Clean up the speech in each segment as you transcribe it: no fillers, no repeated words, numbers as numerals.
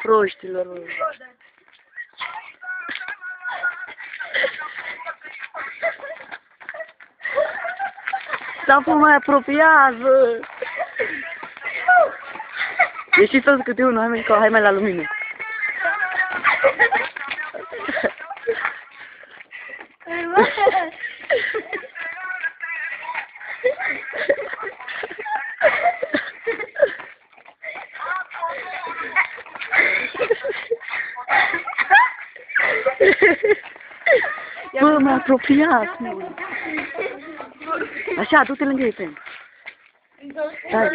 proștilor. S-a fost mai apropiază. Ieșiți toți câte unul, hai mai la lumină. Bă, m-a apropiat, mă. Așa, du-te lângă ei, Pen. Stai,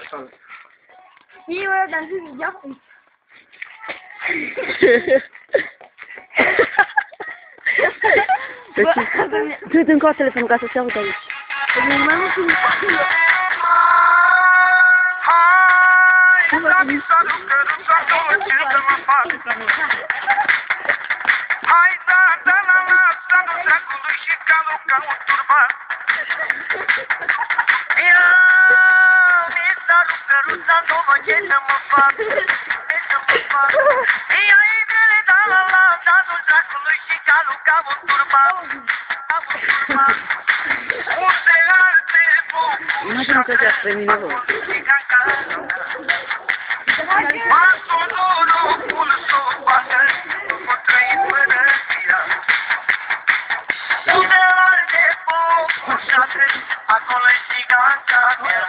stai. Io ero da giù, già. Du-te încoa telefonul ca să se audă aici. Imagino că te-ați pe mine, bă. Acolo e giganta mea.